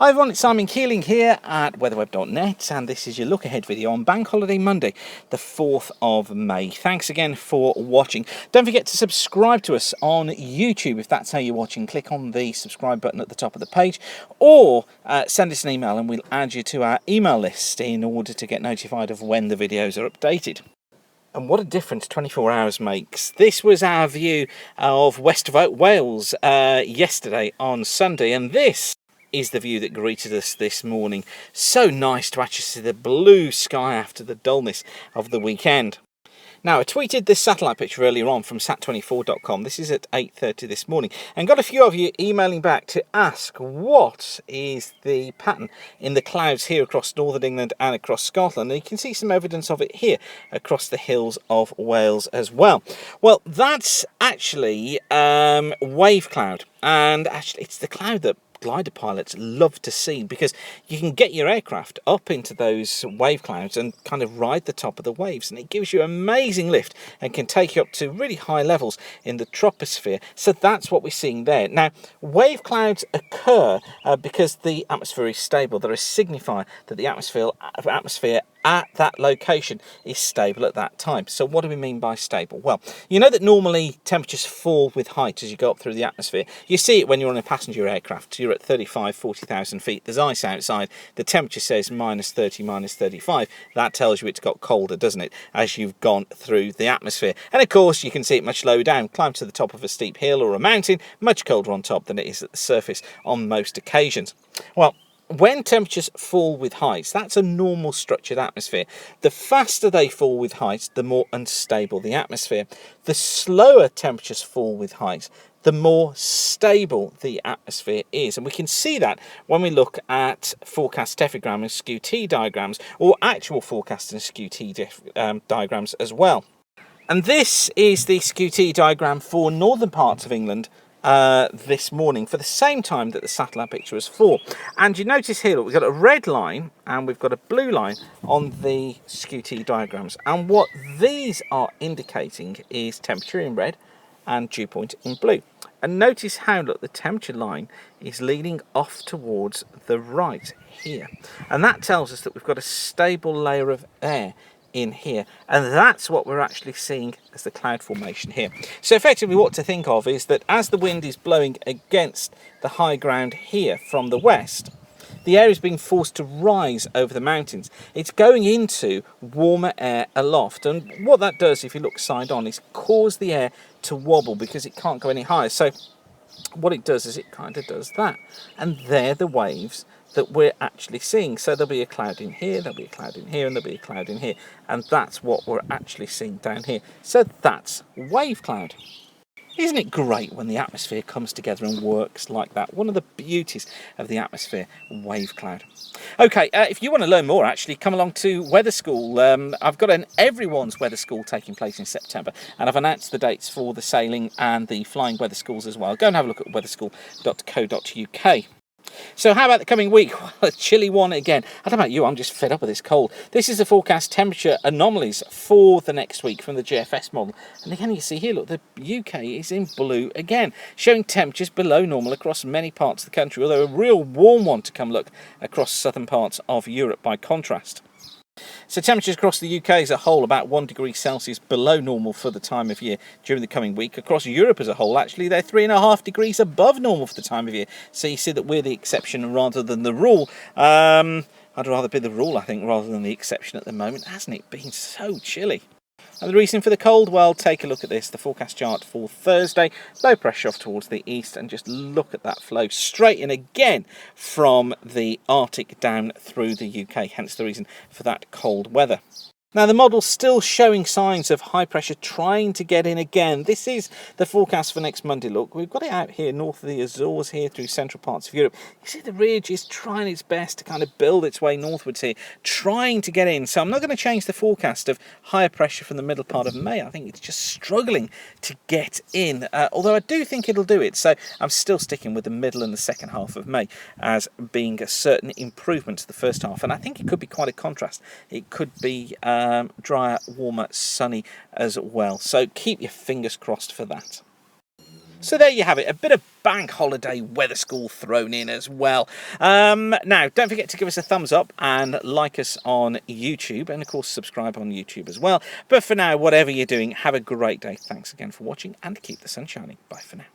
Hi everyone, it's Simon Keeling here at weatherweb.net, and this is your look ahead video on Bank Holiday Monday, the 4th of May. Thanks again for watching. Don't forget to subscribe to us on YouTube if that's how you're watching. Click on the subscribe button at the top of the page, or send us an email and we'll add you to our email list in order to get notified of when the videos are updated. And what a difference 24 hours makes. This was our view of West of Wales yesterday on Sunday, and this is the view that greeted us this morning. So nice to actually see the blue sky after the dullness of the weekend. Now, I tweeted this satellite picture earlier on from sat24.com. This is at 8:30 this morning, and got a few of you emailing back to ask what is the pattern in the clouds here across northern England and across Scotland. And you can see some evidence of it here across the hills of Wales as well. Well, that's actually wave cloud, and actually it's the cloud that glider pilots love to see, because you can get your aircraft up into those wave clouds and kind of ride the top of the waves, and it gives you amazing lift and can take you up to really high levels in the troposphere. So that's what we're seeing there. Now, wave clouds occur because the atmosphere is stable. They're a signifier that the atmosphere at that location is stable at that time. So what do we mean by stable? Well, you know that normally temperatures fall with height as you go up through the atmosphere. You see it when you're on a passenger aircraft. You're at 35, 40,000 feet. There's ice outside. The temperature says minus 30, minus 35. That tells you it's got colder, doesn't it, as you've gone through the atmosphere. And of course, you can see it much lower down. Climb to the top of a steep hill or a mountain, much colder on top than it is at the surface on most occasions. Well, when temperatures fall with heights, that's a normal structured atmosphere. The faster they fall with heights, the more unstable the atmosphere. The slower temperatures fall with heights, the more stable the atmosphere is. And we can see that when we look at forecast tephigram and skew-T diagrams, or actual forecast and skew-T diagrams as well. And this is the skew-T diagram for northern parts of England this morning, for the same time that the satellite picture was for. And you notice here, look, we've got a red line and we've got a blue line on the skew-T diagrams. And what these are indicating is temperature in red and dew point in blue. And notice how, look, the temperature line is leaning off towards the right here. And that tells us that we've got a stable layer of air in here, and that's what we're actually seeing as the cloud formation here. So effectively what to think of is that as the wind is blowing against the high ground here from the west, the air is being forced to rise over the mountains. It's going into warmer air aloft, and what that does, if you look side on, is cause the air to wobble because it can't go any higher. So what it does is it kind of does that, and they're the waves that we're actually seeing. So there'll be a cloud in here, there'll be a cloud in here, and there'll be a cloud in here, and that's what we're actually seeing down here. So that's wave cloud. Isn't it great when the atmosphere comes together and works like that? One of the beauties of the atmosphere, wave cloud. Okay, if you want to learn more, actually, come along to Weather School. I've got an everyone's weather school taking place in September, and I've announced the dates for the sailing and the flying weather schools as well. Go and have a look at weatherschool.co.uk. So how about the coming week? Well, a chilly one again. I don't know about you, I'm just fed up with this cold. This is the forecast temperature anomalies for the next week from the GFS model. And again, you see here, look, the UK is in blue again, showing temperatures below normal across many parts of the country, although a real warm one to come, look, across southern parts of Europe by contrast. So temperatures across the UK as a whole about 1 degree Celsius below normal for the time of year during the coming week. Across Europe as a whole, actually, they're 3.5 degrees above normal for the time of year. So you see that we're the exception rather than the rule. I'd rather be the rule, I think, rather than the exception at the moment. Hasn't it been so chilly? And the reason for the cold? Well, take a look at this, the forecast chart for Thursday. Low pressure off towards the east, and just look at that flow straight in again from the Arctic down through the UK, hence the reason for that cold weather. Now, the model's still showing signs of high pressure trying to get in again. This is the forecast for next Monday. Look, we've got it out here north of the Azores here through central parts of Europe. You see the ridge is trying its best to kind of build its way northwards here, trying to get in. So I'm not going to change the forecast of higher pressure from the middle part of May. I think it's just struggling to get in, although I do think it'll do it. So I'm still sticking with the middle and the second half of May as being a certain improvement to the first half. And I think it could be quite a contrast. It could be drier, warmer, sunny as well. So keep your fingers crossed for that. So there you have it, a bit of bank holiday weather school thrown in as well. Now, don't forget to give us a thumbs up and like us on YouTube, and of course subscribe on YouTube as well. But for now, whatever you're doing, have a great day. Thanks again for watching, and keep the sun shining. Bye for now.